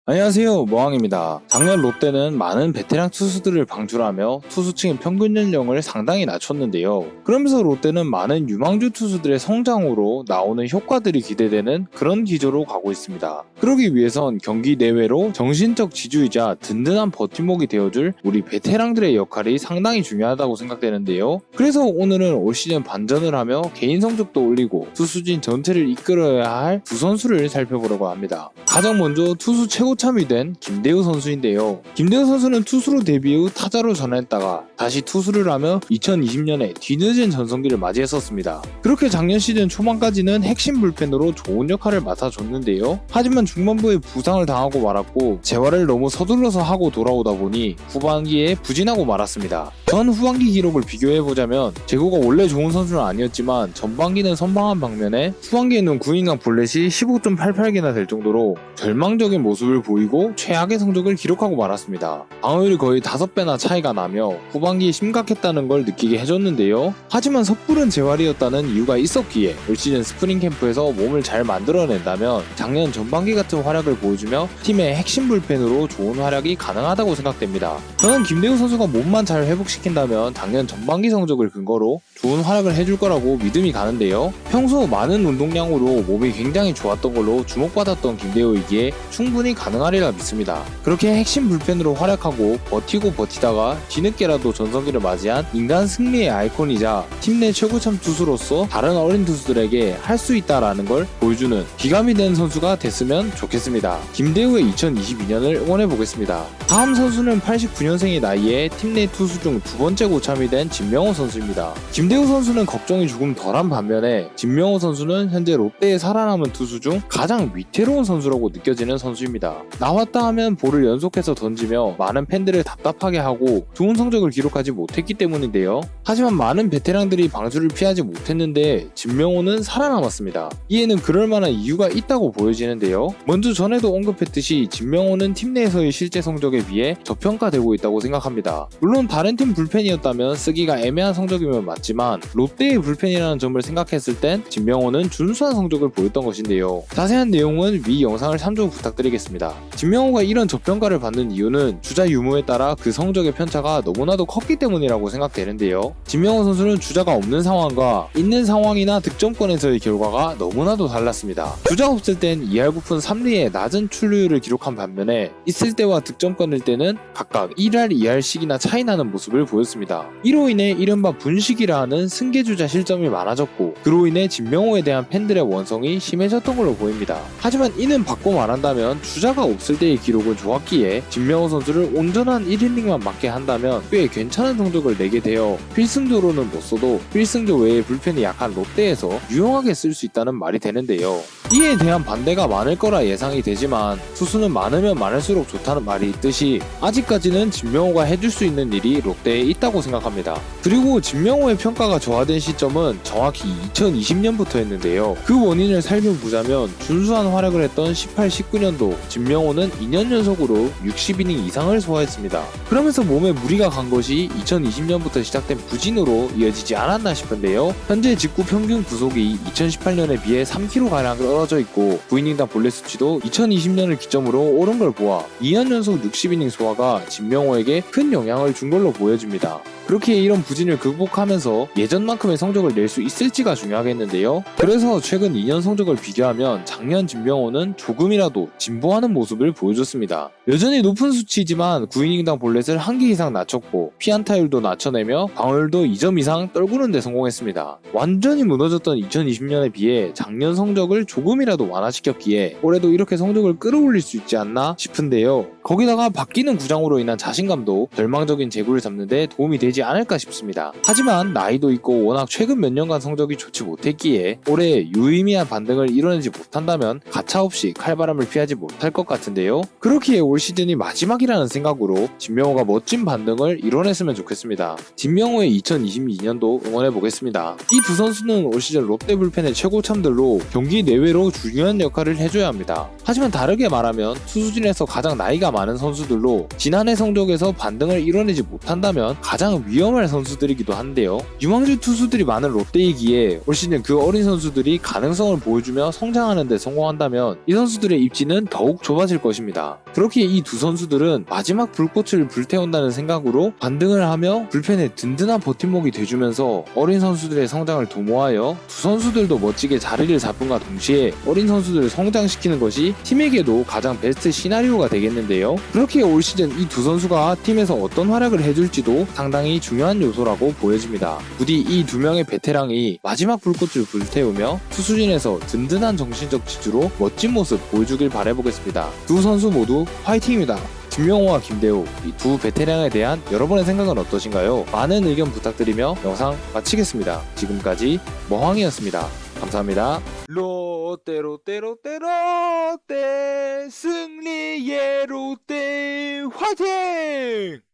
안녕하세요, 모항입니다. 작년 롯데는 많은 베테랑 투수들을 방출하며 투수층의 평균 연령을 상당히 낮췄는데요. 그러면서 롯데는 많은 유망주 투수들의 성장으로 나오는 효과들이 기대되는 그런 기조로 가고 있습니다. 그러기 위해선 경기 내외로 정신적 지주이자 든든한 버팀목이 되어줄 우리 베테랑들의 역할이 상당히 중요하다고 생각되는데요. 그래서 오늘은 올 시즌 반전을 하며 개인 성적도 올리고 투수진 전체를 이끌어야 할 두 선수를 살펴보려고 합니다. 가장 먼저 투수 최고참이 된 김대우 선수인데요. 김대우 선수는 투수로 데뷔 후 타자로 전환했다가 다시 투수를 하며 2020년에 뒤늦은 전성기를 맞이했었습니다. 그렇게 작년 시즌 초반까지는 핵심 불펜으로 좋은 역할을 맡아줬는데요. 하지만 중반부에 부상을 당하고 말았고 재활을 너무 서둘러서 하고 돌아오다 보니 후반기에 부진하고 말았습니다. 전 후반기 기록을 비교해보자면 제구가 원래 좋은 선수는 아니었지만 전반기는 선방한 방면에 후반기에는 구인강 볼넷이 15.88개나 될 정도로 절망적인 모습을 보이고 최악의 성적을 기록하고 말았습니다. 방어율이 거의 5배나 차이가 나며 후반기에 심각했다는 걸 느끼게 해줬는데요. 하지만 섣부른 재활이었다는 이유가 있었기에 올 시즌 스프링 캠프에서 몸을 잘 만들어낸다면 작년 전반기 같은 활약을 보여주며 팀의 핵심 불펜으로 좋은 활약이 가능하다고 생각됩니다. 저는 김대우 선수가 몸만 잘 회복시킨다면 작년 전반기 성적을 근거로 좋은 활약을 해줄 거라고 믿음이 가는데요. 평소 많은 운동량으로 몸이 굉장히 좋았던 걸로 주목받았던 김대우이기에 충분히 가능하리라 믿습니다. 그렇게 핵심 불펜으로 활약하고 버티고 버티다가 뒤늦게라도 전성기를 맞이한 인간 승리의 아이콘이자 팀 내 최고참 투수로서 다른 어린 투수들에게 할 수 있다라는 걸 보여주는 기감이 된 선수가 됐으면 좋겠습니다. 김대우의 2022년을 응원해보겠습니다. 다음 선수는 89년생의 나이에 팀 내 투수 중 두 번째 고참이 된 진명호 선수입니다. 김대우 선수는 걱정이 조금 덜한 반면에 진명호 선수는 현재 롯데에 살아남은 투수 중 가장 위태로운 선수라고 느껴지는 선수입니다. 나왔다 하면 볼을 연속해서 던지며 많은 팬들을 답답하게 하고 좋은 성적을 기록하지 못했기 때문인데요. 하지만 많은 베테랑들이 방출을 피하지 못했는데 진명호는 살아남았습니다. 이에는 그럴 만한 이유가 있다고 보여지는데요. 먼저 전에도 언급했듯이 진명호는 팀 내에서의 실제 성적에 비해 저평가되고 있다고 생각합니다. 물론 다른 팀 불펜이었다면 쓰기가 애매한 성적이면 맞지만 롯데의 불펜이라는 점을 생각했을 땐 진명호는 준수한 성적을 보였던 것인데요. 자세한 내용은 위 영상을 참조 부탁드리겠습니다. 진명호가 이런 저평가를 받는 이유는 주자 유무에 따라 그 성적의 편차가 너무나도 컸기 때문이라고 생각되는데요. 진명호 선수는 주자가 없는 상황과 있는 상황이나 득점권에서의 결과가 너무나도 달랐습니다. 주자 없을 땐 2할 9푼 3리의 낮은 출루율을 기록한 반면에 있을 때와 득점권일 때는 각각 1할 2할씩이나 차이 나는 모습을 보였습니다. 이로 인해 이른바 분식이라 하는 승계주자 실점이 많아졌고 그로 인해 진명호에 대한 팬들의 원성이 심해졌던 걸로 보입니다. 하지만 이는 바꿔 말한다면 주자가 없을 때의 기록은 좋았기에 진명호 선수를 온전한 1이닝만 맞게 한다면 꽤 괜찮은 성적을 내게 되어 필승조로는 못 써도 필승조 외에 불펜이 약한 롯데에서 유용하게 쓸 수 있다는 말이 되는데요. 이에 대한 반대가 많을 거라 예상이 되지만 투수는 많으면 많을수록 좋다는 말이 있듯이 아직까지는 진명호가 해줄 수 있는 일이 롯데에 있다고 생각합니다. 그리고 진명호의 평가가 저하된 시점은 정확히 2020년부터였는데요. 그 원인을 살펴보자면 준수한 활약을 했던 18-19년도 진명호는 2년 연속으로 60이닝 이상을 소화했습니다. 그러면서 몸에 무리가 간 것이 2020년부터 시작된 부진으로 이어지지 않았나 싶은데요. 현재 직구 평균 구속이 2018년에 비해 3kg가량 떨어져 있고 9이닝당 볼넷 수치도 2020년을 기점으로 오른 걸 보아 2년 연속 60이닝 소화가 진명호에게 큰 영향을 준 걸로 보여집니다. 그렇게 이런 부진을 극복하면서 예전만큼의 성적을 낼 수 있을지가 중요하겠는데요. 그래서 최근 2년 성적을 비교하면 작년 진명호는 조금이라도 진보하는 모습을 보여줬습니다. 여전히 높은 수치이지만 9이닝당 볼넷을 1개 이상 낮췄고 피안타율도 낮춰내며 방어율도 2점 이상 떨구는 데 성공했습니다. 완전히 무너졌던 2020년에 비해 작년 성적을 조금이라도 완화시켰기에 올해도 이렇게 성적을 끌어올릴 수 있지 않나 싶은데요. 거기다가 바뀌는 구장으로 인한 자신감도 절망적인 제구를 잡는 데 도움이 되지 않을까 싶습니다. 하지만 나이도 있고 워낙 최근 몇 년간 성적이 좋지 못했기에 올해 유의미한 반등을 이뤄내지 못한다면 가차없이 칼바람을 피하지 못할 것 같은데요. 그렇기에 올 시즌이 마지막이라는 생각으로 진명호가 멋진 반등을 이뤄냈으면 좋겠습니다. 진명호의 2022년도 응원해보겠습니다. 이 두 선수는 올 시즌 롯데 불펜의 최고참들로 경기 내외로 중요한 역할을 해줘야 합니다. 하지만 다르게 말하면 투수진에서 가장 나이가 많은 선수들로 지난해 성적에서 반등을 이뤄내지 못한다면 가장 위험할 선수들이기도 한데요. 유망주 투수들이 많은 롯데이기에 올 시즌 그 어린 선수들이 가능성을 보여주며 성장하는 데 성공한다면 이 선수들의 입지는 더욱 좁아질 것입니다. 그렇기에 이 두 선수들은 마지막 불꽃을 불태운다는 생각으로 반등을 하며 불펜에 든든한 버팀목이 돼주면서 어린 선수들의 성장을 도모하여 두 선수들도 멋지게 자리를 잡음과 동시에 어린 선수들을 성장시키는 것이 팀에게도 가장 베스트 시나리오가 되겠는데요. 그렇기에 올 시즌 이 두 선수가 팀에서 어떤 활약을 해줄지도 상당히 중요한 요소라고 보여집니다. 부디 이 두 명의 베테랑이 마지막 불꽃을 불태우며 투수진에서 든든한 정신적 지주로 멋진 모습 보여주길 바라보겠습니다. 두 선수 모두 화이팅입니다. 김명호와 김대우, 이 두 베테랑에 대한 여러분의 생각은 어떠신가요? 많은 의견 부탁드리며 영상 마치겠습니다. 지금까지 머황이었습니다. 감사합니다. 롯데 롯데 롯데 롯데 승리의 롯데 화이팅!